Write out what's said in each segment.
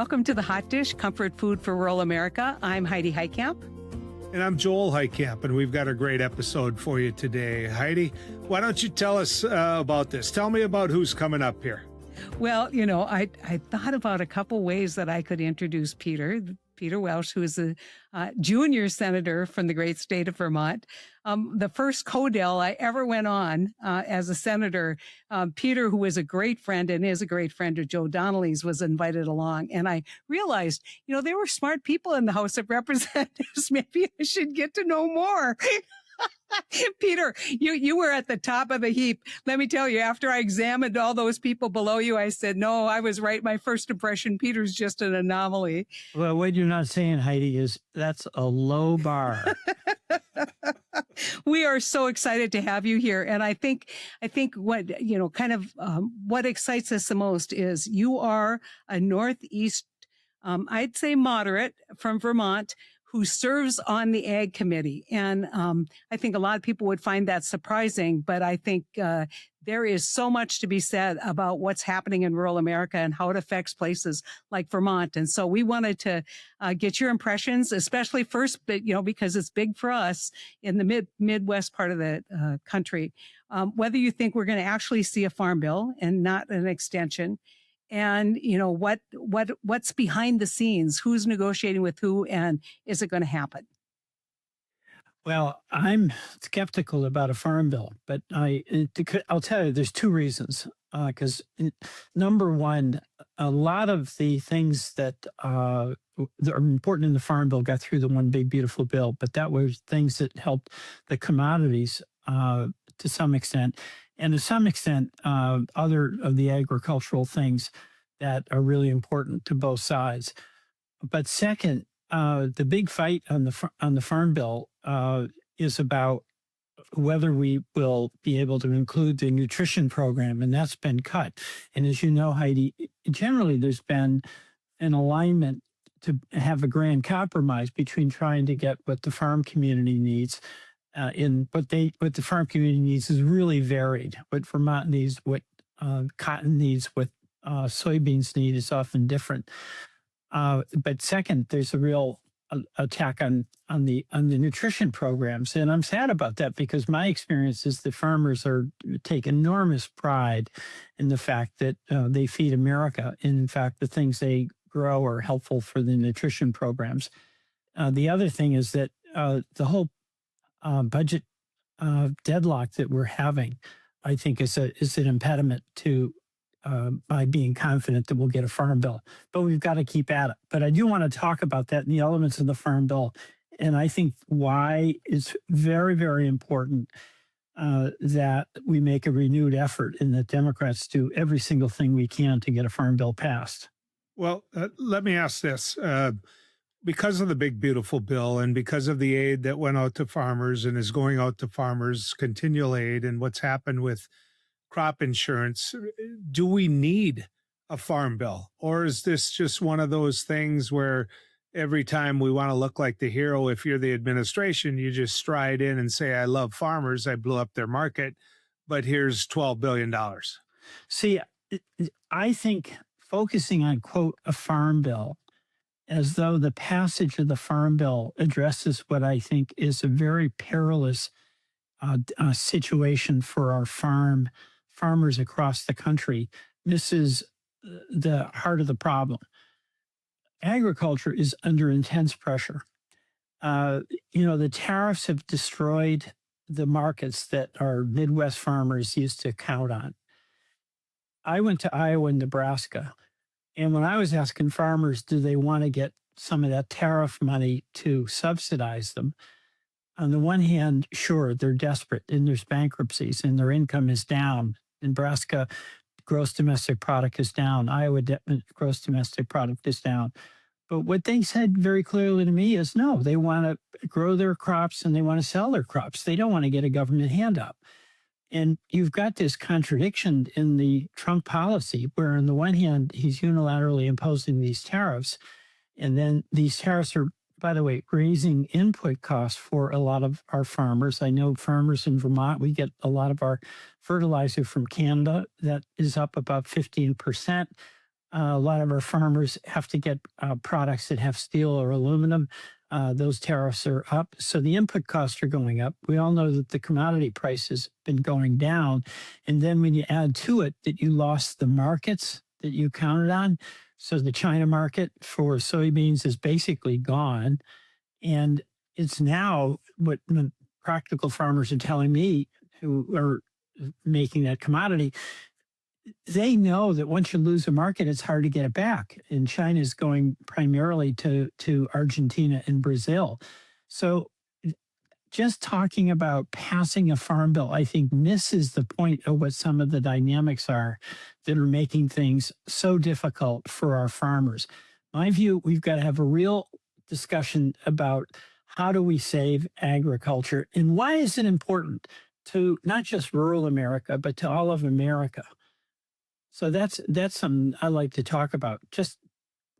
Welcome to the Hot Dish, Comfort Food for Rural America. I'm Heidi Heitkamp. And I'm Joel Heitkamp, and we've got a great episode for you today. Heidi, why don't you tell us about this? Tell me about who's coming up here. Well, I thought about a couple ways that I could introduce Peter Welch, who is a junior senator from the great state of Vermont. The first CODEL I ever went on as a senator, Peter, who was a great friend and is a great friend of Joe Donnelly's, was invited along. And I realized, there were smart people in the House of Representatives. Maybe I should get to know more. Peter, you were at the top of the heap. Let me tell you, after I examined all those people below you, I said, no, I was right. My first impression, Peter's just an anomaly. Well, what you're not saying, Heidi, is that's a low bar. We are so excited to have you here. And I think what, what excites us the most is you are a Northeast, I'd say moderate from Vermont, who serves on the Ag Committee. And I think a lot of people would find that surprising, but I think there is so much to be said about what's happening in rural America and how it affects places like Vermont. And so we wanted to get your impressions, especially first, because it's big for us in the Midwest part of the country, whether you think we're going to actually see a farm bill and not an extension. And, what's behind the scenes, who's negotiating with who, and is it going to happen? Well, I'm skeptical about a farm bill, but I'll tell you, there's two reasons. Because number one, a lot of the things that are important in the farm bill got through the one big, beautiful bill, but that was things that helped the commodities to some extent. And to some extent, other of the agricultural things that are really important to both sides. But second, the big fight on the farm bill is about whether we will be able to include the nutrition program, and that's been cut. And as you know, Heidi, generally there's been an alignment to have a grand compromise between trying to get what the farm community needs. What the farm community needs is really varied. What Vermont needs, what cotton needs, what soybeans need is often different. But second, there's a real attack on the nutrition programs, and I'm sad about that because my experience is the farmers take enormous pride in the fact that they feed America. And in fact, the things they grow are helpful for the nutrition programs. The other thing is that the whole budget deadlock that we're having, I think, is an impediment to by being confident that we'll get a farm bill. But we've got to keep at it. But I do want to talk about that and the elements of the farm bill. And I think why it's very, very important that we make a renewed effort and that Democrats do every single thing we can to get a farm bill passed. Well, let me ask this. Because of the big, beautiful bill and because of the aid that went out to farmers and is going out to farmers, continual aid, and what's happened with crop insurance, do we need a farm bill? Or is this just one of those things where every time we want to look like the hero, if you're the administration, you just stride in and say, I love farmers, I blew up their market, but here's $12 billion. See, I think focusing on, quote, a farm bill, as though the passage of the farm bill addresses what I think is a very perilous situation for our farmers across the country. This is the heart of the problem. Agriculture is under intense pressure. The tariffs have destroyed the markets that our Midwest farmers used to count on. I went to Iowa and Nebraska, and when I was asking farmers, do they want to get some of that tariff money to subsidize them? On the one hand, sure, they're desperate and there's bankruptcies and their income is down. Nebraska gross domestic product is down. Iowa gross domestic product is down. But what they said very clearly to me is no, they want to grow their crops and they want to sell their crops. They don't want to get a government handout. And you've got this contradiction in the Trump policy where on the one hand, he's unilaterally imposing these tariffs. And then these tariffs are, by the way, raising input costs for a lot of our farmers. I know farmers in Vermont, we get a lot of our fertilizer from Canada that is up about 15%. A lot of our farmers have to get products that have steel or aluminum. Those tariffs are up. So the input costs are going up. We all know that the commodity price has been going down. And then when you add to it that you lost the markets that you counted on, so the China market for soybeans is basically gone. And it's now what the practical farmers are telling me who are making that commodity. They know that once you lose a market, it's hard to get it back. And China is going primarily to Argentina and Brazil. So just talking about passing a farm bill, I think misses the point of what some of the dynamics are that are making things so difficult for our farmers. My view, we've got to have a real discussion about how do we save agriculture and why is it important to not just rural America, but to all of America. So that's something I like to talk about. Just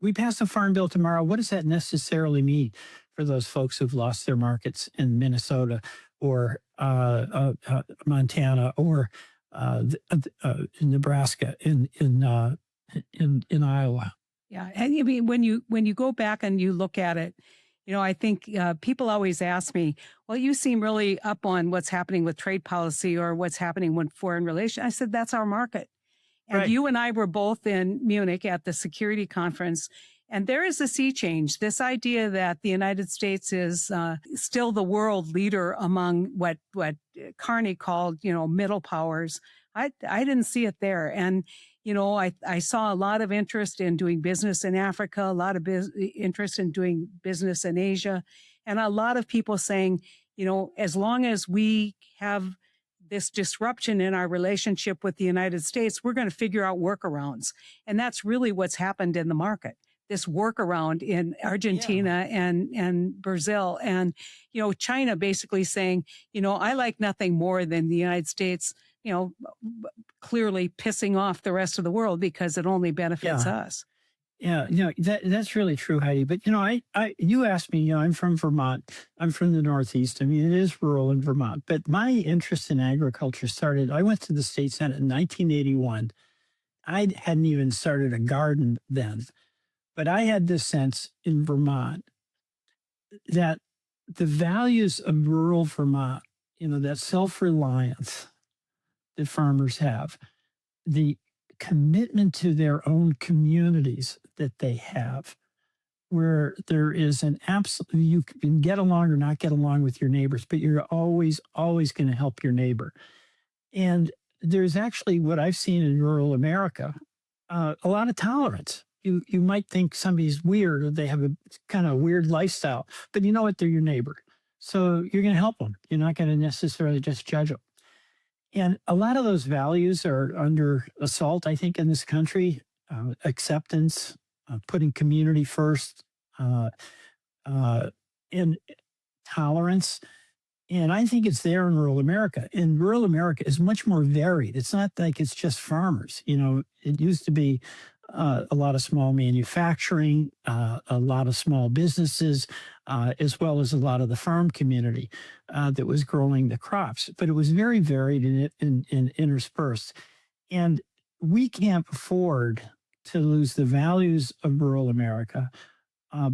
we pass a farm bill tomorrow. What does that necessarily mean for those folks who've lost their markets in Minnesota or Montana or in Nebraska, in Iowa? Yeah, and I mean when you go back and you look at it, I think people always ask me, "Well, you seem really up on what's happening with trade policy or what's happening with foreign relations." I said, "That's our market." And Right. you and I were both in Munich at the security conference, and there is a sea change. This idea that the United States is still the world leader among what Carney called, middle powers. I didn't see it there, and I saw a lot of interest in doing business in Africa, a lot of interest in doing business in Asia, and a lot of people saying, as long as we have this disruption in our relationship with the United States, we're going to figure out workarounds. And that's really what's happened in the market. This workaround in Yeah. Argentina and Brazil and, China basically saying, I like nothing more than the United States, clearly pissing off the rest of the world because it only benefits Yeah. us. Yeah, that's really true, Heidi. But you asked me. I'm from Vermont. I'm from the Northeast. I mean, it is rural in Vermont. But my interest in agriculture started. I went to the state senate in 1981. I hadn't even started a garden then, but I had this sense in Vermont that the values of rural Vermont, that self-reliance that farmers have, the commitment to their own communities that they have, where there is an absolute, you can get along or not get along with your neighbors, but you're always going to help your neighbor. And there's actually what I've seen in rural America, a lot of tolerance. You might think somebody's weird or they have a kind of weird lifestyle, but you know what? They're your neighbor. So you're going to help them. You're not going to necessarily just judge them. And a lot of those values are under assault, I think, in this country. Acceptance, putting community first, uh, and tolerance. And I think it's there in rural America. And rural America is much more varied. It's not like it's just farmers. It used to be a lot of small manufacturing, a lot of small businesses, as well as a lot of the farm community that was growing the crops. But it was very varied and interspersed. And we can't afford to lose the values of rural America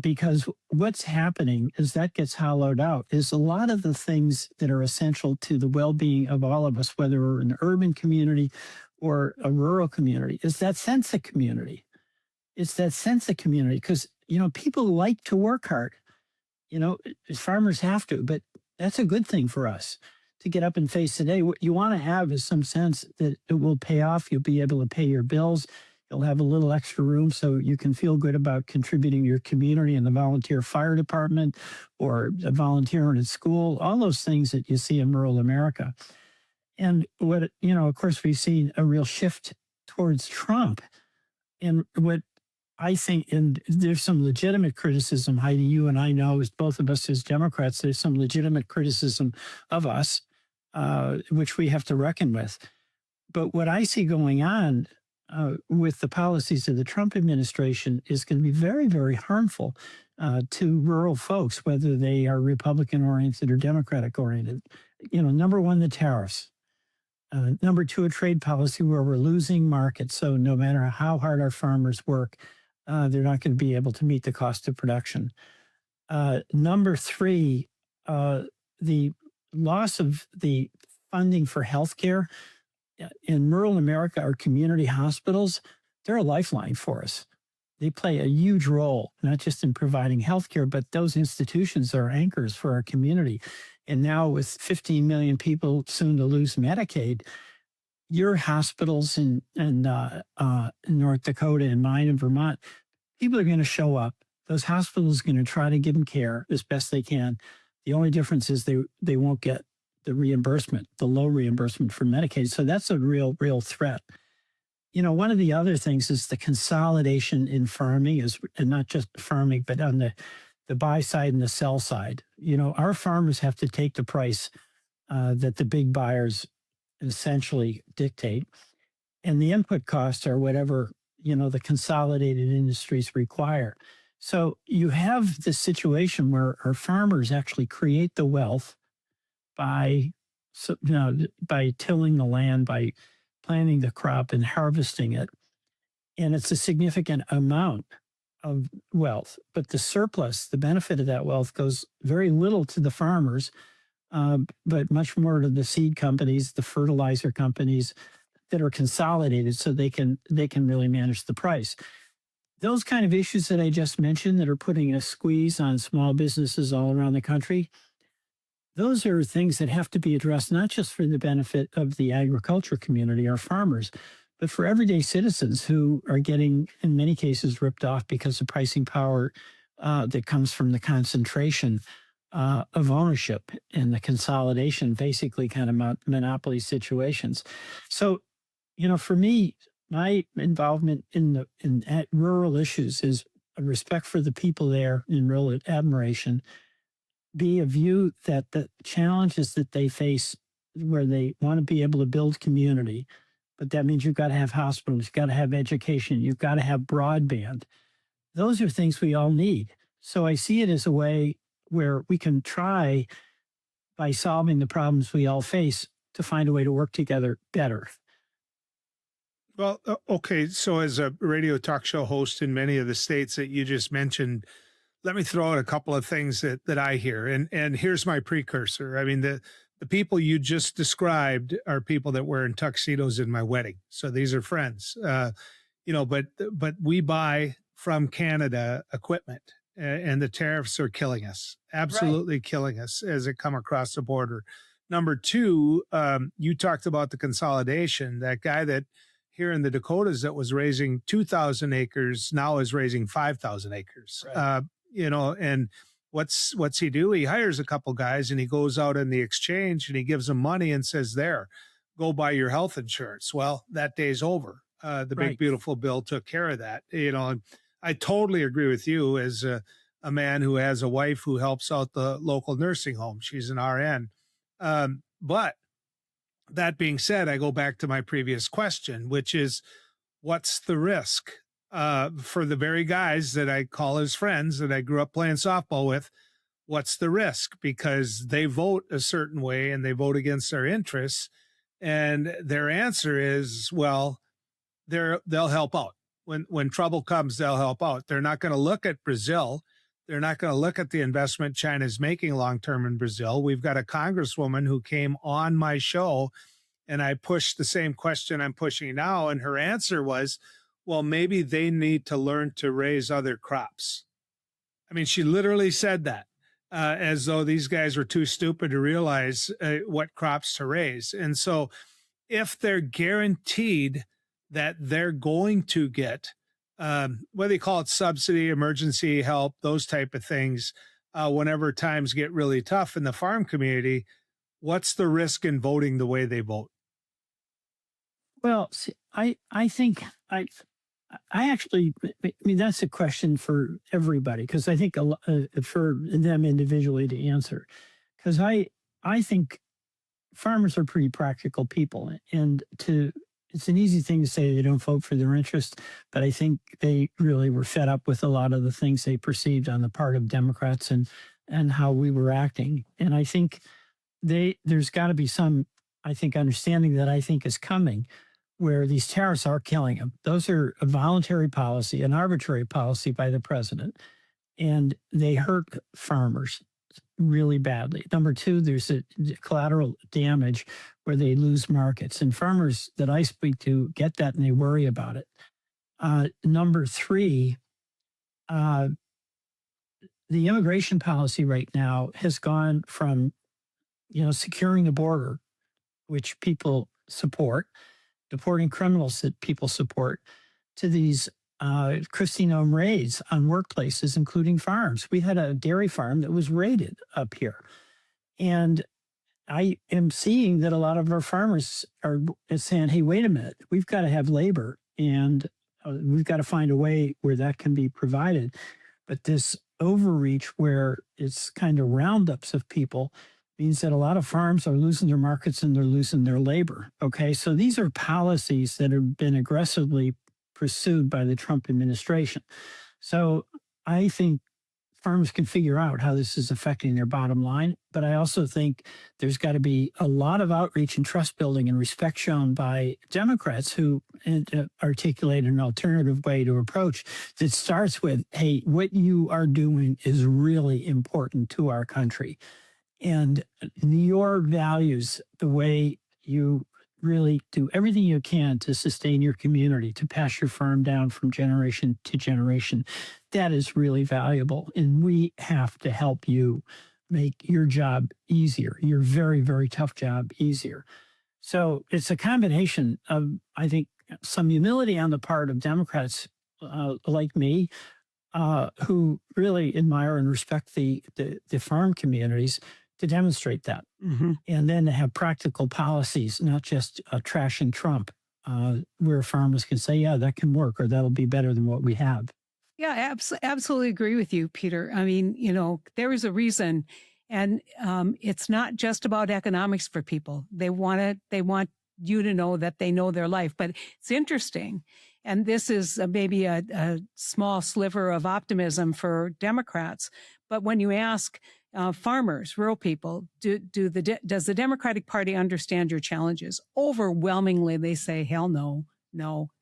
because what's happening is that gets hollowed out is a lot of the things that are essential to the well-being of all of us, whether we're an urban community or a rural community, is that sense of community. It's that sense of community because, people like to work hard. Farmers have to, but that's a good thing for us to get up and face the day. What you want to have is some sense that it will pay off. You'll be able to pay your bills. You'll have a little extra room so you can feel good about contributing to your community in the volunteer fire department or volunteering at school, all those things that you see in rural America. And of course, we've seen a real shift towards Trump. And what I think, and there's some legitimate criticism, Heidi, you and I know, as both of us as Democrats, there's some legitimate criticism of us, which we have to reckon with. But what I see going on with the policies of the Trump administration is going to be very, very harmful to rural folks, whether they are Republican oriented or Democratic oriented. Number one, the tariffs. Number two, a trade policy where we're losing markets. So no matter how hard our farmers work, they're not going to be able to meet the cost of production. Number three, the loss of the funding for healthcare in rural America. Our community hospitals, they're a lifeline for us. They play a huge role, not just in providing healthcare, but those institutions are anchors for our community. And now with 15 million people soon to lose Medicaid, your hospitals in North Dakota and mine in Vermont, people are going to show up. Those hospitals are going to try to give them care as best they can. The only difference is they won't get the reimbursement, the low reimbursement for Medicaid. So that's a real threat. You know, one of the other things is the consolidation in farming and not just farming, but on the buy side and the sell side. You know, our farmers have to take the price that the big buyers essentially dictate. And the input costs are whatever, you know, the consolidated industries require. So you have this situation where our farmers actually create the wealth by tilling the land, by planting the crop and harvesting it. And it's a significant amount of wealth. But the surplus, the benefit of that wealth goes very little to the farmers, but much more to the seed companies, the fertilizer companies that are consolidated so they can really manage the price. Those kind of issues that I just mentioned that are putting a squeeze on small businesses all around the country, those are things that have to be addressed, not just for the benefit of the agriculture community, our farmers, but for everyday citizens who are getting, in many cases, ripped off because of pricing power that comes from the concentration of ownership and the consolidation, basically kind of monopoly situations. So, you know, for me, my involvement in rural issues is a respect for the people there, in real admiration, be a view that the challenges that they face where they want to be able to build community, but that means you've got to have hospitals, you've got to have education, you've got to have broadband. Those are things we all need. So I see it as a way where we can try, by solving the problems we all face, to find a way to work together better. Well, okay. So as a radio talk show host in many of the states that you just mentioned, let me throw out a couple of things that I hear. And here's my precursor. I mean, the people you just described are people that were in tuxedos in my wedding. So these are friends, you know, but we buy from Canada equipment and the tariffs are killing us, absolutely killing us as it come across the border. Number two, you talked about the consolidation. That guy that here in the Dakotas that was raising 2,000 acres now is raising 5,000 acres. Right. You know, and what's he do? He hires a couple guys and he goes out in the exchange and he gives them money and says, there, go buy your health insurance. Well, that day's over. The big, beautiful bill took care of that. You know, and I totally agree with you as a man who has a wife who helps out the local nursing home. She's an RN. But that being said, I go back to my previous question, which is, what's the risk for the very guys that I call as friends that I grew up playing softball with? What's the risk? Because they vote a certain way and they vote against their interests. And their answer is, well, they'll help out. When trouble comes, they'll help out. They're not going to look at Brazil. They're not going to look at the investment China's making long-term in Brazil. We've got a congresswoman who came on my show and I pushed the same question I'm pushing now. And her answer was, well, maybe they need to learn to raise other crops. I mean, she literally said that as though these guys were too stupid to realize what crops to raise. And so if they're guaranteed that they're going to get whether you call it subsidy, emergency help, those type of things, whenever times get really tough in the farm community, what's the risk in voting the way they vote? Well, see, I think I actually, I mean, that's a question for everybody, because I think for them individually to answer, because I think farmers are pretty practical people, and it's an easy thing to say they don't vote for their interest, but I think they really were fed up with a lot of the things they perceived on the part of Democrats and how we were acting. And I think there's got to be some I think, understanding that I think is coming, where these tariffs are killing them. Those are a voluntary policy, an arbitrary policy by the president, and they hurt farmers really badly. Number two, there's a collateral damage where they lose markets, and farmers that I speak to get that and they worry about it. Number three, uh, the immigration policy right now has gone from, securing the border, which people support, deporting criminals that people support, to these Christine raids on workplaces, including farms. We had a dairy farm that was raided up here. And I am seeing that a lot of our farmers are saying, hey, wait a minute, we've got to have labor, and we've got to find a way where that can be provided. But this overreach where it's kind of roundups of people means that a lot of farms are losing their markets and they're losing their labor. Okay, so these are policies that have been aggressively pursued by the Trump administration. So I think farmers can figure out how this is affecting their bottom line. But I also think there's got to be a lot of outreach and trust building and respect shown by Democrats who articulate an alternative way to approach that starts with, hey, what you are doing is really important to our country. And your values, the way you really do everything you can to sustain your community, to pass your farm down from generation to generation, that is really valuable. And we have to help you make your job easier, your very, very tough job easier. So it's a combination of, I think, some humility on the part of Democrats like me, who really admire and respect the farm communities, to demonstrate that. Mm-hmm. And then to have practical policies, not just trashing Trump, where farmers can say, yeah, that can work, or that'll be better than what we have. Yeah, absolutely agree with you, Peter. I mean, there is a reason, and it's not just about economics for people. They want you to know that they know their life. But it's interesting, and this is maybe a small sliver of optimism for Democrats. But when you ask farmers, rural people, does the Democratic Party understand your challenges? Overwhelmingly, they say, hell no,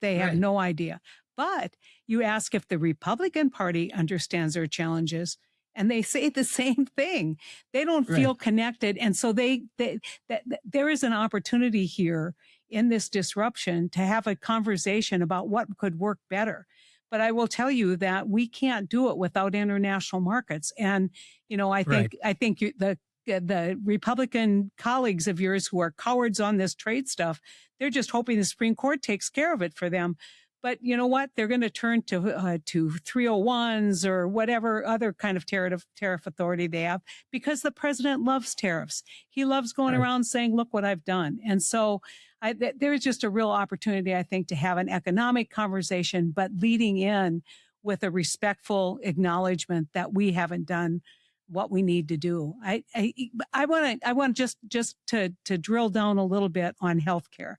they have no idea. But you ask if the Republican Party understands their challenges, and they say the same thing. They don't feel connected. And so there is an opportunity here in this disruption to have a conversation about what could work better. But I will tell you that we can't do it without international markets. And, I think the Republican colleagues of yours who are cowards on this trade stuff, they're just hoping the Supreme Court takes care of it for them. But you know what? They're going to turn to 301s or whatever other kind of tariff authority they have, because the president loves tariffs. He loves going around saying, look what I've done. And so there is just a real opportunity, I think, to have an economic conversation, but leading in with a respectful acknowledgement that we haven't done what we need to do. I want just to drill down a little bit on healthcare,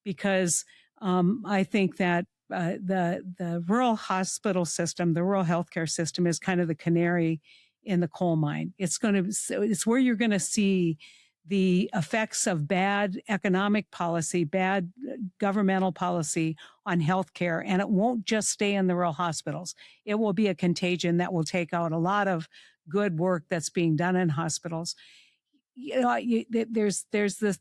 because I think that the rural hospital system, the rural healthcare system, is kind of the canary in the coal mine. It's where you're going to see the effects of bad economic policy, bad governmental policy on healthcare, and it won't just stay in the rural hospitals. It will be a contagion that will take out a lot of good work that's being done in hospitals. There's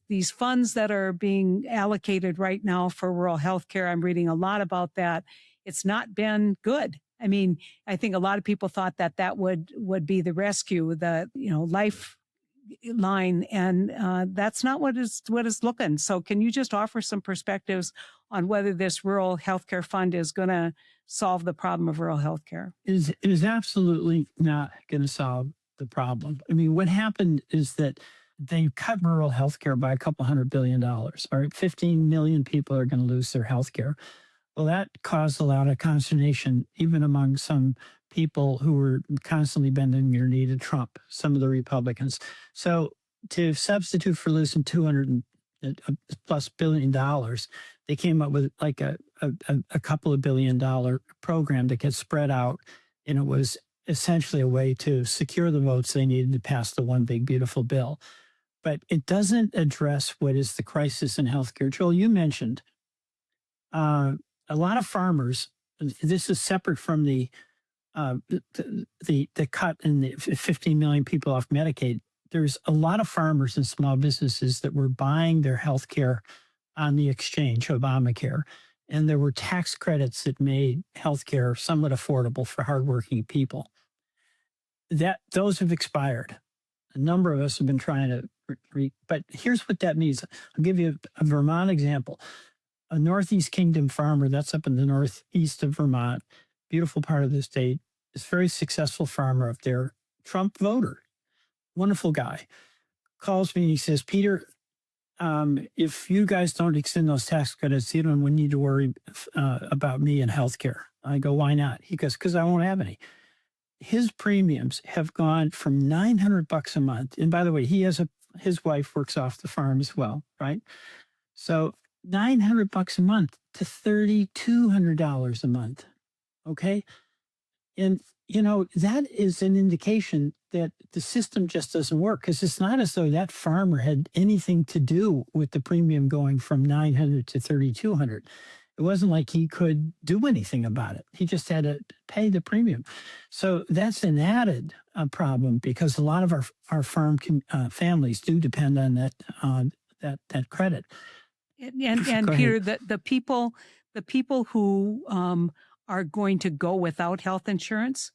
these funds that are being allocated right now for rural healthcare. I'm reading a lot about that. It's not been good. I mean, I think a lot of people thought that would be the rescue, the lifeline, and that's not what is looking. So, can you just offer some perspectives on whether this rural healthcare fund is going to solve the problem of rural healthcare? It is absolutely not going to solve the problem. I mean, what happened is that they cut rural healthcare by $200 billion. All right, 15 million people are going to lose their healthcare. Well, that caused a lot of consternation, even among some people who were constantly bending their knee to Trump, some of the Republicans. So to substitute for losing $200+ billion, they came up with like a couple of $1 billion program that gets spread out, and it was essentially a way to secure the votes they needed to pass the one big beautiful bill. but it doesn't address what is the crisis in healthcare. Joel, you mentioned uh, a lot of farmers. This is separate from the cut in the 15 million people off Medicaid. There's a lot of farmers and small businesses that were buying their health care on the exchange, Obamacare. And there were tax credits that made healthcare somewhat affordable for hardworking people. Those have expired. A number of us have been trying to, but here's what that means. I'll give you a Vermont example. A Northeast Kingdom farmer that's up in the northeast of Vermont, beautiful part of the state, is a very successful farmer up there, Trump voter, wonderful guy, calls me and he says, Peter, if you guys don't extend those tax credits, you don't need to worry about me and healthcare. I go, why not? He goes, because I won't have any. His premiums have gone from $900 a month. And by the way, his wife works off the farm as well, right? So $900 a month to $3,200 a month. Okay. And, that is an indication that the system just doesn't work, because it's not as though that farmer had anything to do with the premium going from 900 to 3,200. It wasn't like he could do anything about it. He just had to pay the premium. So that's an added problem, because a lot of our farm families do depend on that credit. And Go Peter, ahead. the people who are going to go without health insurance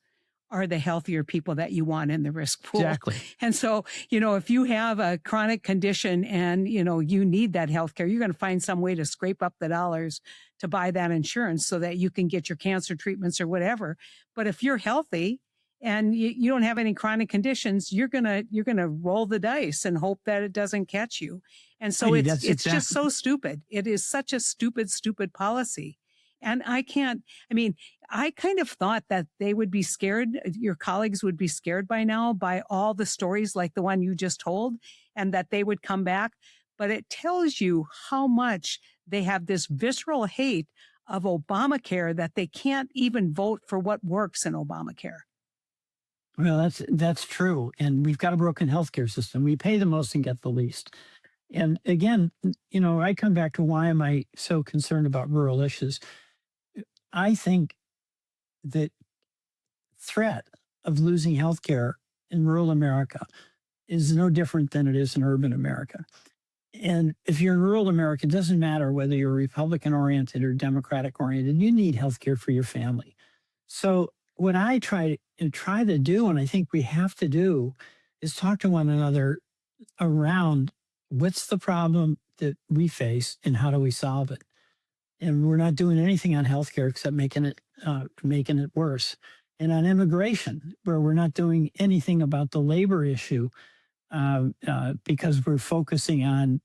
are the healthier people that you want in the risk pool. Exactly. And so, if you have a chronic condition and, you need that health care, you're going to find some way to scrape up the dollars to buy that insurance so that you can get your cancer treatments or whatever. But if you're healthy and you don't have any chronic conditions, you're going to roll the dice and hope that it doesn't catch you. And so Right, it's just so stupid. It is such a stupid policy. And I kind of thought that they would be scared, your colleagues would be scared by now by all the stories like the one you just told, and that they would come back. But it tells you how much they have this visceral hate of Obamacare that they can't even vote for what works in Obamacare. Well, that's true. And we've got a broken healthcare system. We pay the most and get the least. And again, I come back to, why am I so concerned about rural issues? I think that threat of losing healthcare in rural America is no different than it is in urban America. And if you're in rural America, it doesn't matter whether you're Republican oriented or Democratic oriented, you need healthcare for your family. So what I try to do, and I think we have to do, is talk to one another around what's the problem that we face and how do we solve it. And we're not doing anything on healthcare except making it worse. And on immigration, where we're not doing anything about the labor issue, because we're focusing on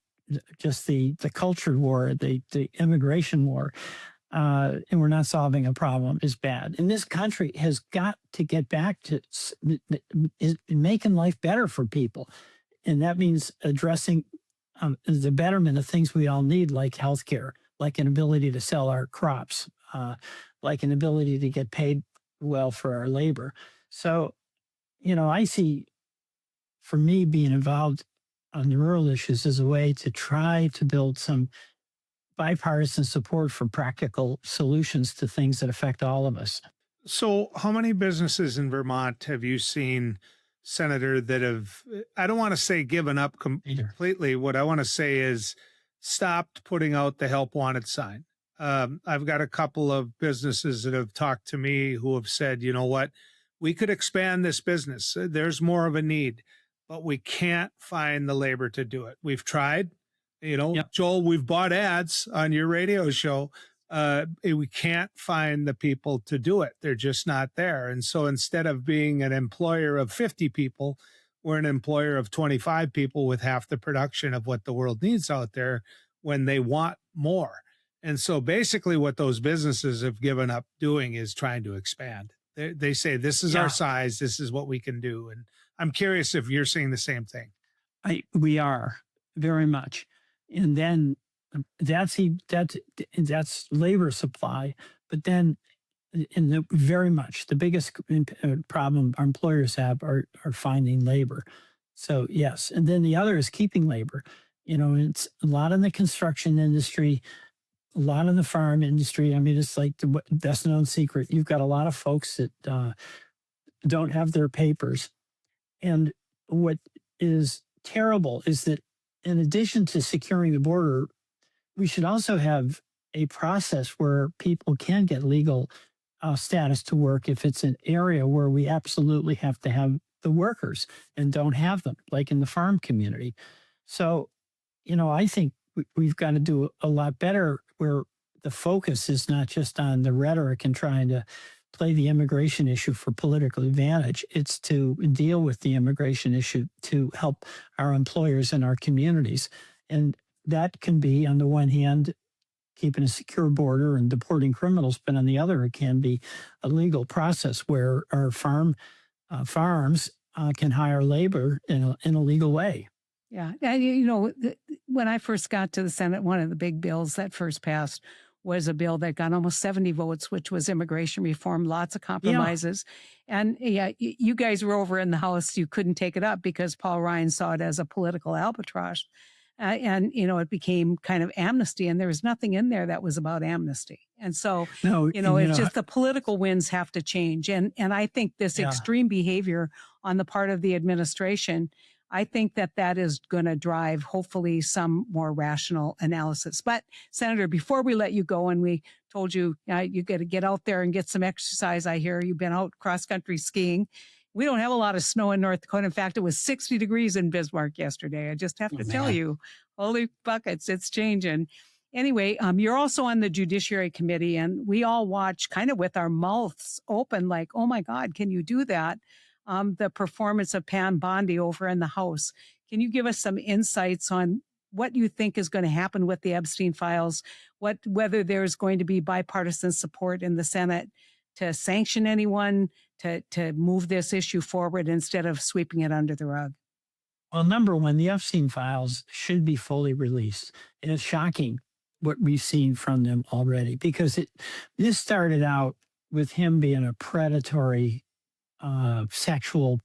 just the culture war, the immigration war, and we're not solving a problem, is bad. And this country has got to get back to making life better for people. And that means addressing the betterment of things we all need, like healthcare, like an ability to sell our crops, like an ability to get paid well for our labor. So, I see, for me, being involved on the rural issues as a way to try to build some bipartisan support for practical solutions to things that affect all of us. So, how many businesses in Vermont have you seen, Senator, that have, I don't want to say given up completely. What I want to say is stopped putting out the help wanted sign? I've got a couple of businesses that have talked to me who have said, you know what, we could expand this business. There's more of a need, but we can't find the labor to do it. We've tried, Yep. Joel, we've bought ads on your radio show. We can't find the people to do it. They're just not there. And so instead of being an employer of 50 people, we're an employer of 25 people with half the production of what the world needs out there when they want more. And so basically what those businesses have given up doing is trying to expand. They say, this is our size, this is what we can do. And I'm curious if you're seeing the same thing. We are, very much. And then that's labor supply. But then very much the biggest problem our employers have are finding labor. So yes, and then the other is keeping labor. It's a lot in the construction industry, a lot in the farm industry. I mean, it's like the best known secret. You've got a lot of folks that don't have their papers. And what is terrible is that in addition to securing the border, we should also have a process where people can get legal status to work if it's an area where we absolutely have to have the workers and don't have them, like in the farm community. So, I think we've got to do a lot better where the focus is not just on the rhetoric and trying to play the immigration issue for political advantage. It's to deal with the immigration issue to help our employers and our communities. And that can be, on the one hand, keeping a secure border and deporting criminals, but on the other, it can be a legal process where our farms can hire labor in a legal way. Yeah. And, when I first got to the Senate, one of the big bills that first passed was a bill that got almost 70 votes, which was immigration reform, lots of compromises. Yeah. And you guys were over in the House. You couldn't take it up because Paul Ryan saw it as a political albatross. And it became kind of amnesty, and there was nothing in there that was about amnesty. And so, no, it's just the political winds have to change. And I think this extreme behavior on the part of the administration, I think that is going to drive, hopefully, some more rational analysis. But, Senator, before we let you go, and we told you you got to get out there and get some exercise, I hear you've been out cross-country skiing. We don't have a lot of snow in North Dakota. In fact, it was 60 degrees in Bismarck yesterday. I just have to tell you, holy buckets, it's changing. Anyway, you're also on the Judiciary Committee, and we all watch kind of with our mouths open like, oh, my God, can you do that? The performance of Pam Bondi over in the House. Can you give us some insights on what you think is going to happen with the Epstein files, whether there's going to be bipartisan support in the Senate to sanction anyone, to move this issue forward instead of sweeping it under the rug? Well, number one, the Epstein files should be fully released. And it's shocking what we've seen from them already, because this started out with him being a predatory sexual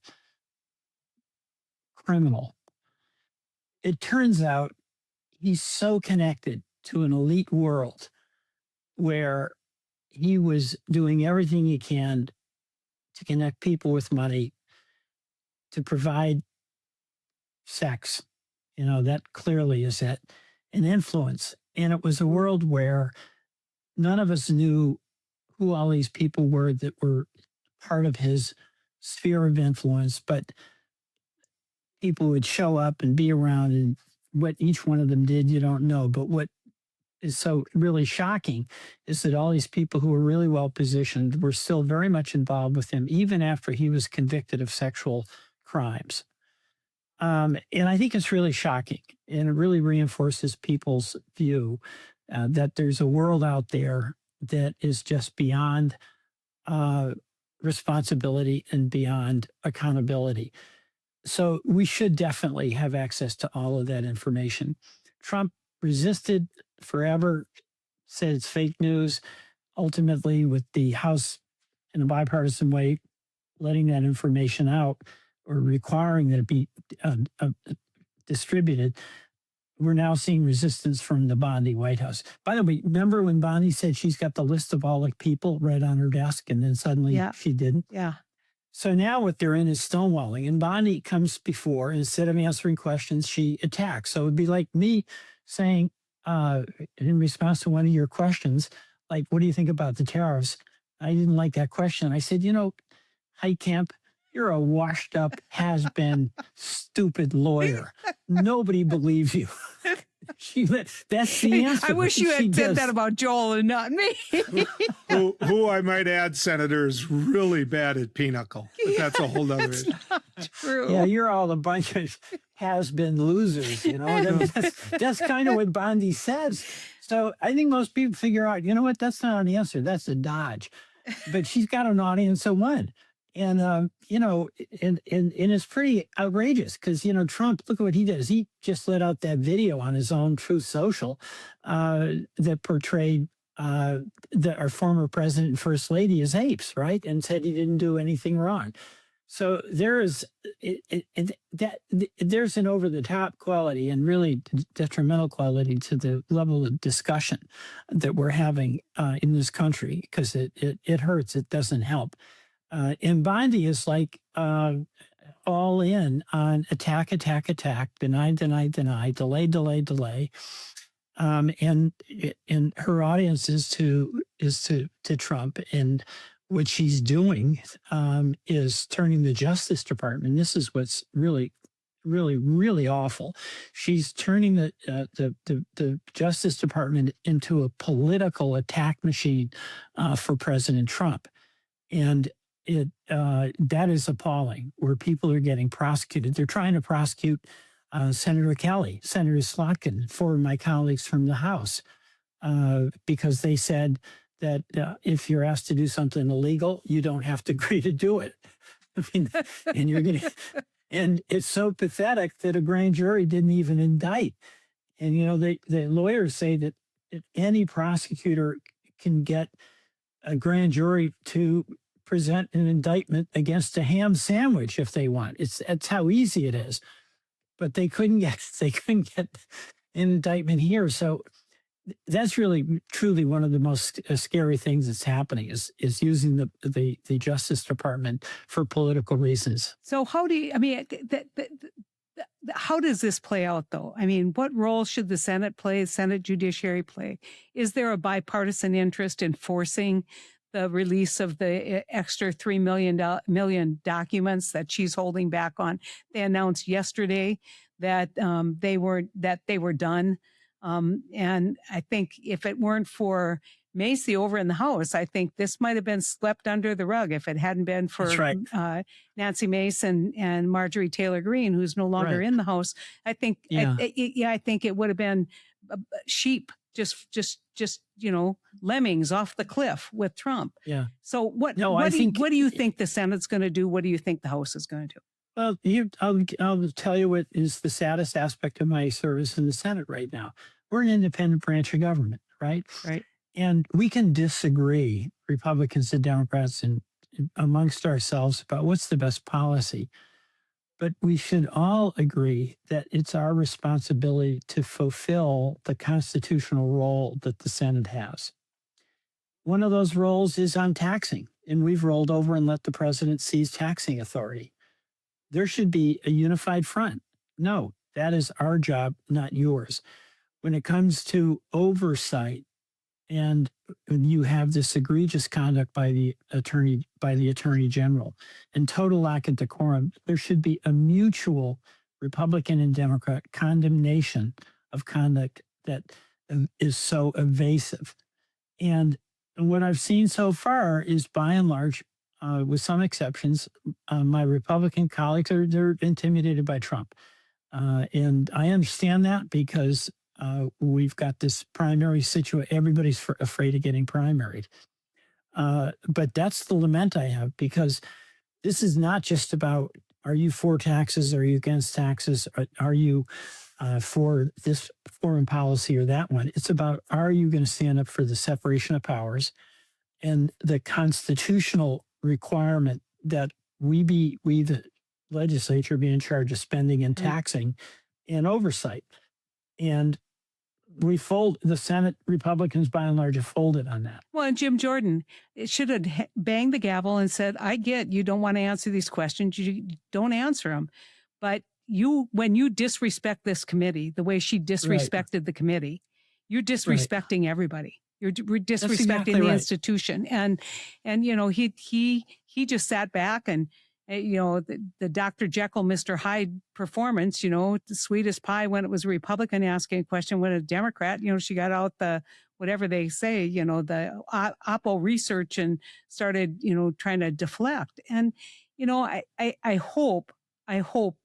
criminal. It turns out he's so connected to an elite world where he was doing everything he can to connect people with money, to provide sex. That clearly is an influence. And it was a world where none of us knew who all these people were that were part of his sphere of influence, but people would show up and be around, and what each one of them did, you don't know. But what is so really shocking is that all these people who were really well positioned were still very much involved with him, even after he was convicted of sexual crimes. And I think it's really shocking, and it really reinforces people's view that there's a world out there that is just beyond responsibility and beyond accountability. So we should definitely have access to all of that information. Trump resisted forever, said it's fake news. Ultimately, with the House in a bipartisan way letting that information out or requiring that it be distributed, we're now seeing resistance from the Bondi White House. By the way, remember when Bondi said she's got the list of all the people right on her desk, and then suddenly she didn't? Yeah. So now what they're in is stonewalling, and Bondi comes before, and instead of answering questions, she attacks. So it'd be like me saying, in response to one of your questions, like, what do you think about the tariffs? I didn't like that question. I said, Heitkamp, you're a washed up, has-been, stupid lawyer. Nobody believes you. That's the answer. I wish you had said that about Joel and not me. who I might add, Senator, is really bad at pinochle. But that's a whole other issue. True. Yeah, you're all a bunch of has-been losers. That's kind of what Bondi says. So I think most people figure out, what? That's not an answer. That's a dodge. But she's got an audience of one. And, and it's pretty outrageous because, Trump, look at what he does. He just let out that video on his own Truth Social that portrayed our former president and first lady as apes, right? And said he didn't do anything wrong. So there is there's an over the top quality and really detrimental quality to the level of discussion that we're having in this country, because it hurts. It doesn't help. And Bondi is like all in on attack, attack, attack, deny, deny, deny, delay, delay, delay. And her audience is to Trump, and what she's doing is turning the Justice Department. This is what's really, really, really awful. She's turning the Justice Department into a political attack machine for President Trump, and that is appalling. Where people are getting prosecuted, they're trying to prosecute Senator Kelly, Senator Slotkin, four of my colleagues from the House, because they said that if you're asked to do something illegal, you don't have to agree to do it. I mean, and you're getting, and it's so pathetic that a grand jury didn't even indict. And the lawyers say that any prosecutor can get a grand jury to present an indictment against a ham sandwich if they want. That's how easy it is. But they couldn't get an indictment here. So that's really truly one of the most scary things that's happening is using the Justice Department for political reasons. So how do you, I mean, how does this play out, though? I mean, what role should the Senate play, Senate Judiciary play? Is there a bipartisan interest in forcing the release of the extra 3 million documents that she's holding back on? They announced yesterday that they were done. And I think if it weren't for Macy over in the House, I think this might have been swept under the rug if it hadn't been for Nancy Mace and Marjorie Taylor Greene, who's no longer in the House. I think, I think it would have been sheep, just lemmings off the cliff with Trump. Yeah. So what do you think the Senate's going to do? What do you think the House is going to do? Well, I'll tell you what is the saddest aspect of my service in the Senate right now. We're an independent branch of government, right? Right. And we can disagree, Republicans and Democrats, and amongst ourselves about what's the best policy. But we should all agree that it's our responsibility to fulfill the constitutional role that the Senate has. One of those roles is on taxing, and we've rolled over and let the president seize taxing authority. There should be a unified front. No, that is our job, not yours. When it comes to oversight, and you have this egregious conduct by the attorney general and total lack of decorum, there should be a mutual Republican and Democrat condemnation of conduct that is so evasive. And what I've seen so far is, by and large, with some exceptions, my Republican colleagues they're intimidated by Trump. And I understand that because we've got this primary situation. Everybody's afraid of getting primaried. But that's the lament I have, because this is not just about, are you for taxes? Are you against taxes? Are you for this foreign policy or that one? It's about, are you going to stand up for the separation of powers and the constitutional requirement that we the legislature, be in charge of spending and taxing and oversight. And the Senate Republicans by and large have folded on that. Well, and Jim Jordan, it should have banged the gavel and said, I get you don't want to answer these questions. You don't answer them. But when you disrespect this committee, the way she disrespected the committee, you're disrespecting everybody. You're disrespecting the institution. And he just sat back and, the Dr. Jekyll, Mr. Hyde performance, the sweetest pie when it was a Republican asking a question, when a Democrat, she got out the, whatever they say, the Oppo research and started, trying to deflect. And, I hope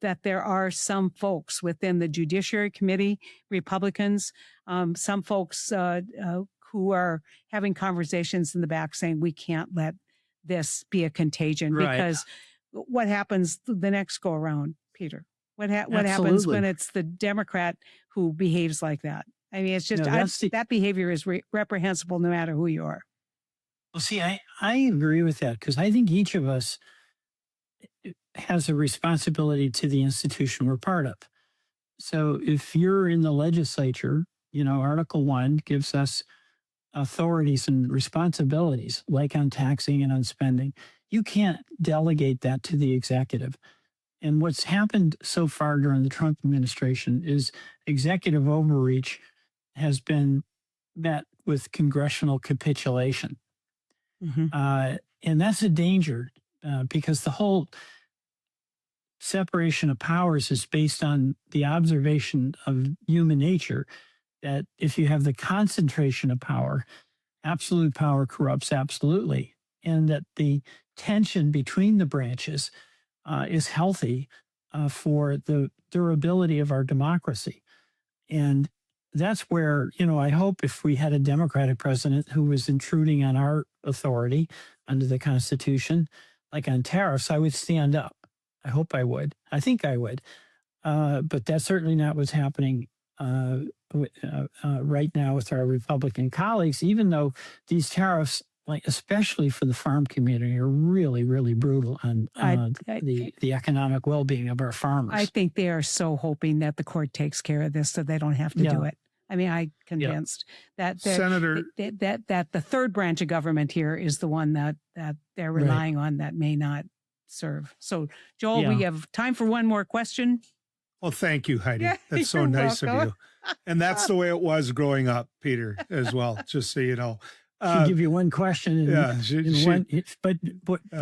that there are some folks within the Judiciary Committee, Republicans, some folks who are having conversations in the back saying we can't let this be a contagion, because what happens the next go around, Peter? What happens when it's the Democrat who behaves like that? I mean, it's just that behavior is reprehensible no matter who you are. Well, see, I agree with that, because I think each of us has a responsibility to the institution we're part of. So if you're in the legislature, Article 1 gives us authorities and responsibilities, like on taxing and on spending. You can't delegate that to the executive. And what's happened so far during the Trump administration is executive overreach has been met with congressional capitulation. And that's a danger because the whole separation of powers is based on the observation of human nature that if you have the concentration of power, absolute power corrupts absolutely, and that the tension between the branches is healthy for the durability of our democracy. And that's where, I hope if we had a Democratic president who was intruding on our authority under the Constitution, like on tariffs, I would stand up. I hope I would. I think I would. But that's certainly not what's happening right now with our Republican colleagues, even though these tariffs, like especially for the farm community, are really, really brutal on the economic well-being of our farmers. I think they are so hoping that the court takes care of this so they don't have to do it. I mean, I'm convinced that Senator, that the third branch of government here is the one that they're relying on that may not serve. So, Joel, we have time for one more question. Well, thank you, Heidi. Yeah, that's so nice of you. And that's the way it was growing up, Peter, as well, just so you know. She'd give you one question, but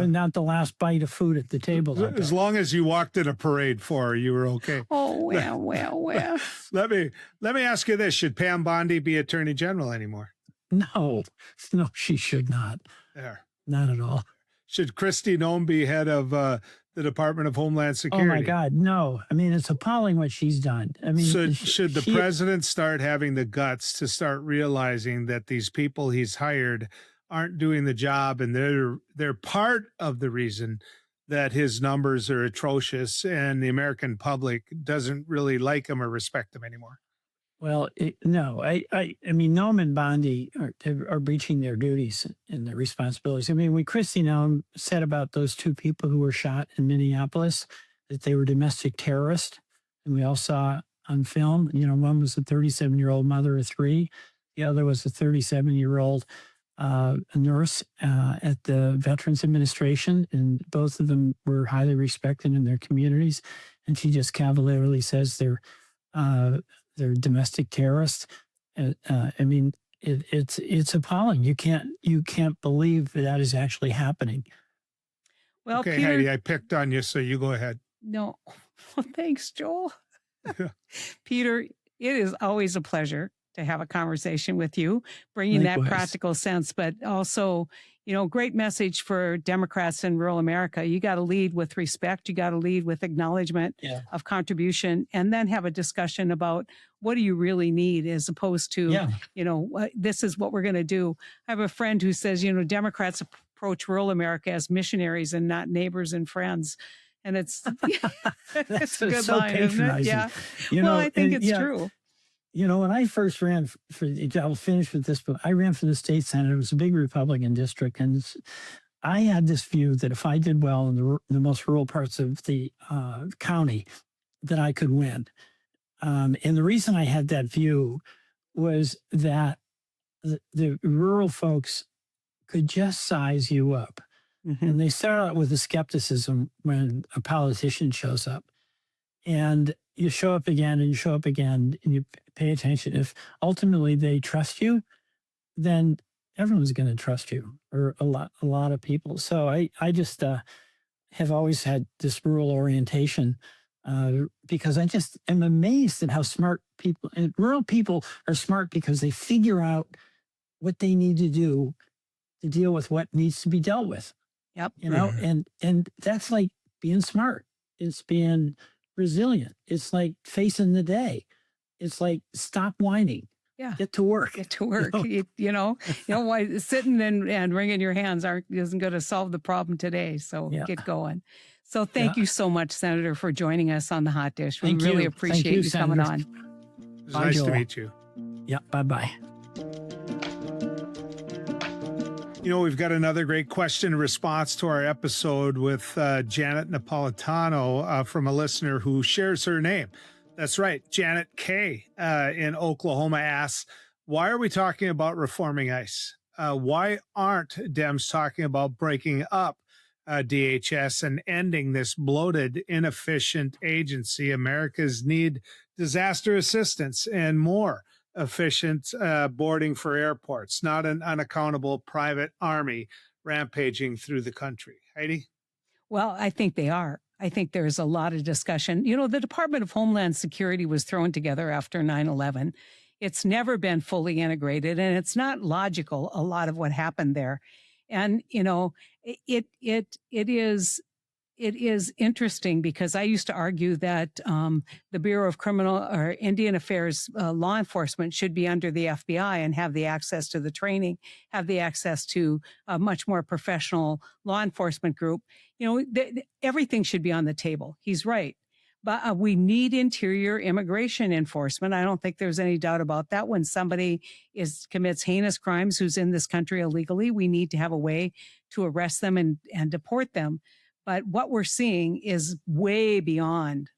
not the last bite of food at the table. As long as you walked in a parade for her, you were okay. Oh, well. Let me ask you this: should Pam Bondi be Attorney General anymore? No, she should not. There, not at all. Should Kristi Noem be head of the Department of Homeland Security? Oh my God, no! I mean, it's appalling what she's done. I mean, should the president start having the guts to start realizing that these people he's hired aren't doing the job, and they're part of the reason that his numbers are atrocious and the American public doesn't really like him or respect him anymore? Well, no, I mean, Noem and Bondi are breaching their duties and their responsibilities. I mean, when Kristi Noem said about those two people who were shot in Minneapolis, that they were domestic terrorists, and we all saw on film, one was a 37-year-old mother of three. The other was a 37-year-old nurse at the Veterans Administration, and both of them were highly respected in their communities. And she just cavalierly says they're domestic terrorists. I mean, it's appalling. You can't believe that is actually happening. Well, okay, Peter, Heidi, I picked on you, so you go ahead. No, thanks, Joel. Peter, it is always a pleasure to have a conversation with you, bringing Likewise. that practical sense, but also, great message for Democrats in rural America. You got to lead with respect. You got to lead with acknowledgement of contribution, and then have a discussion about what do you really need as opposed to, this is what we're going to do. I have a friend who says, Democrats approach rural America as missionaries and not neighbors and friends. And it's, it's a good so line, isn't it? Yeah. Well, I think it's true. When I first ran I'll finish with this, but I ran for the state senate. It was a big Republican district. And I had this view that if I did well in the most rural parts of the county, that I could win. And the reason I had that view was that the rural folks could just size you up. Mm-hmm. And they start out with a skepticism when a politician shows up. And you show up again and you show up again and you pay attention. If ultimately they trust you, then everyone's going to trust you, or a lot of people. So I just have always had this rural orientation because I just am amazed at how smart people, and rural people are smart because they figure out what they need to do to deal with what needs to be dealt with. Yep. And that's like being smart. It's being resilient. It's like facing the day. It's like stop whining. Yeah. Get to work. Get to work. Why sitting and wringing your hands isn't going to solve the problem today. So get going. So thank you so much, Senator, for joining us on the Hot Dish. We really appreciate you coming on. It was nice to meet you. Yeah. Bye-bye. We've got another great question response to our episode with Janet Napolitano from a listener who shares her name. That's right. Janet K. In Oklahoma asks, why are we talking about reforming ICE? Why aren't Dems talking about breaking up DHS and ending this bloated, inefficient agency? Americans need disaster assistance and more efficient boarding for airports, not an unaccountable private army rampaging through the country. Heidi? Well, I think they are. I think there's a lot of discussion. The Department of Homeland Security was thrown together after 9/11. It's never been fully integrated, and it's not logical, a lot of what happened there. And, it is interesting because I used to argue that the Bureau of Criminal or Indian Affairs law enforcement should be under the FBI and have the access to the training, have the access to a much more professional law enforcement group. Everything should be on the table. He's right. But we need interior immigration enforcement. I don't think there's any doubt about that. When somebody commits heinous crimes who's in this country illegally, we need to have a way to arrest them and deport them. But what we're seeing is way beyond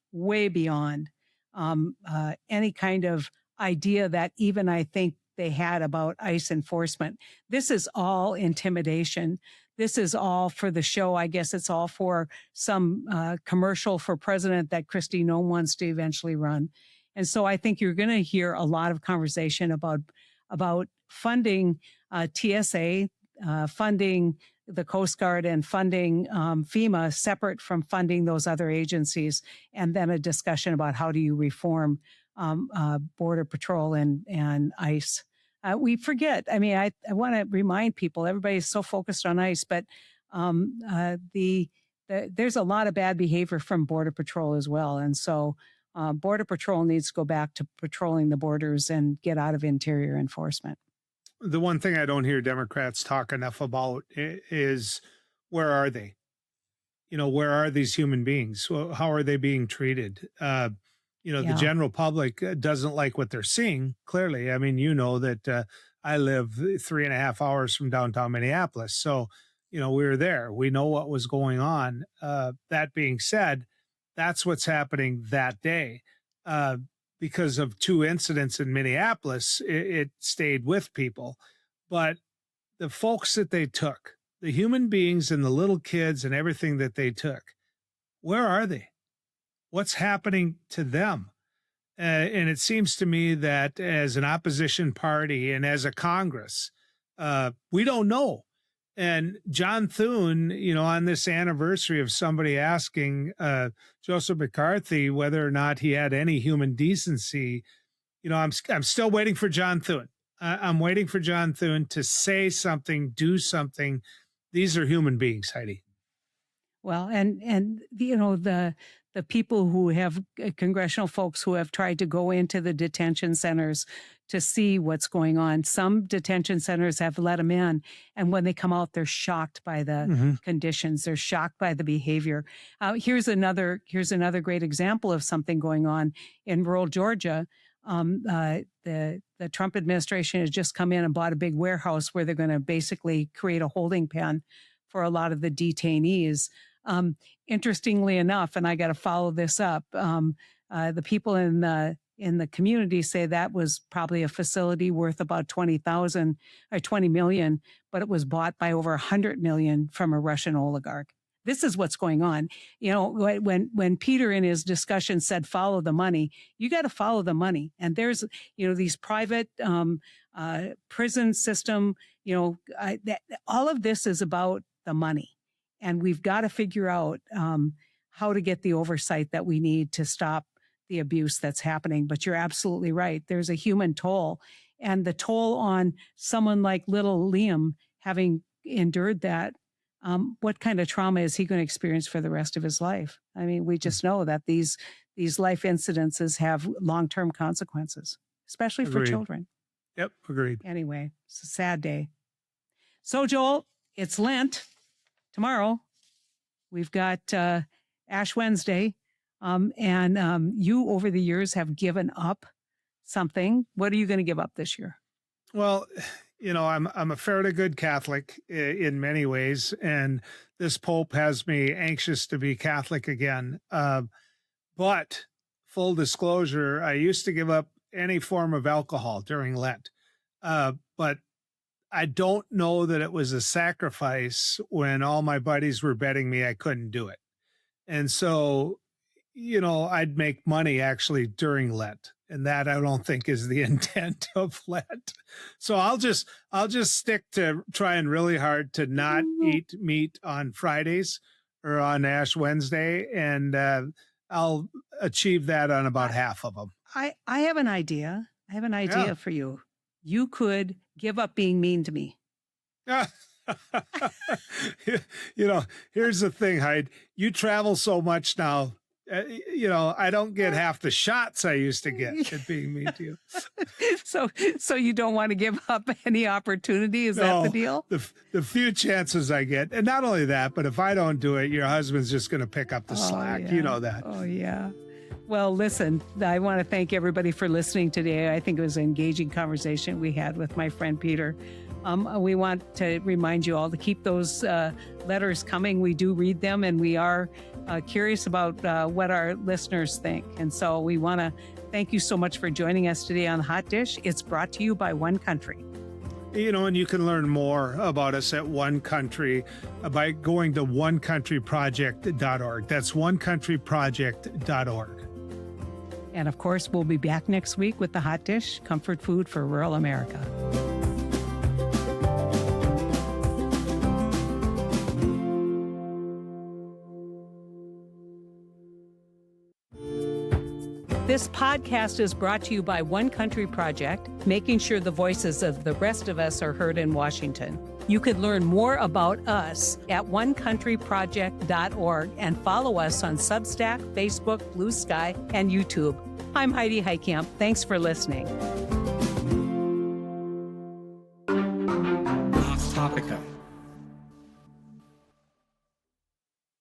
any kind of idea that even I think they had about ICE enforcement. This is all intimidation. This is all for the show. I guess it's all for some commercial for president that Kristi Noem wants to eventually run. And so I think you're going to hear a lot of conversation about funding TSA, funding the Coast Guard, and funding FEMA separate from funding those other agencies, and then a discussion about how do you reform Border Patrol and ICE. We forget. I mean, I want to remind people, everybody's so focused on ICE, but there's a lot of bad behavior from Border Patrol as well. And so Border Patrol needs to go back to patrolling the borders and get out of interior enforcement. The one thing I don't hear Democrats talk enough about is, where are they? Where are these human beings? How are they being treated? The general public doesn't like what they're seeing, clearly. I mean, that I live 3.5 hours from downtown Minneapolis. So, we were there. We know what was going on. That being said, that's what's happening that day. Because of 2 incidents in Minneapolis, it stayed with people. But the folks that they took, the human beings and the little kids and everything that they took, where are they? What's happening to them? And it seems to me that as an opposition party and as a Congress, we don't know. And John Thune, on this anniversary of somebody asking Joseph McCarthy whether or not he had any human decency, I'm still waiting for John Thune. I'm waiting for John Thune to say something, do something. These are human beings, Heidi. Well, and the people who have congressional folks who have tried to go into the detention centers to see what's going on. Some detention centers have let them in, and when they come out, they're shocked by the conditions. They're shocked by the behavior. Here's another great example of something going on in rural Georgia. The Trump administration has just come in and bought a big warehouse where they're going to basically create a holding pen for a lot of the detainees. Interestingly enough, and I got to follow this up, the people in the community say that was probably a facility worth about 20,000 or 20 million, but it was bought by over 100 million from a Russian oligarch. This is what's going on. When Peter in his discussion said, follow the money, you got to follow the money. And there's, these private prison system, all of this is about the money. And we've got to figure out how to get the oversight that we need to stop the abuse that's happening. But you're absolutely right. There's a human toll, and the toll on someone like little Liam having endured that. What kind of trauma is he going to experience for the rest of his life? I mean, we just know that these life incidences have long-term consequences, especially for children. Yep, agreed. Anyway, it's a sad day. So, Joel, it's Lent. Tomorrow, we've got Ash Wednesday, and you over the years have given up something. What are you going to give up this year? Well, I'm a fairly good Catholic in many ways, and this Pope has me anxious to be Catholic again. But full disclosure, I used to give up any form of alcohol during Lent. But I don't know that it was a sacrifice when all my buddies were betting me I couldn't do it. And so, I'd make money actually during Lent. And that I don't think is the intent of Lent. So I'll just stick to trying really hard to not eat meat on Fridays or on Ash Wednesday. And I'll achieve that on about half of them. I have an idea. I have an idea for you. You could give up being mean to me. Here's the thing, Hyde. You travel so much now. I don't get half the shots I used to get at being mean to you. So you don't want to give up any opportunity? Is that the deal? The few chances I get, and not only that, but if I don't do it, your husband's just going to pick up the slack. Yeah. You know that. Oh, yeah. Well, listen, I want to thank everybody for listening today. I think it was an engaging conversation we had with my friend Peter. We want to remind you all to keep those letters coming. We do read them, and we are curious about what our listeners think. And so we want to thank you so much for joining us today on Hot Dish. It's brought to you by One Country. And you can learn more about us at One Country by going to onecountryproject.org. That's onecountryproject.org. And of course, we'll be back next week with the Hot Dish, comfort food for rural America. This podcast is brought to you by One Country Project, making sure the voices of the rest of us are heard in Washington. You can learn more about us at onecountryproject.org and follow us on Substack, Facebook, Blue Sky, and YouTube. I'm Heidi Heitkamp. Thanks for listening. Hot Topica.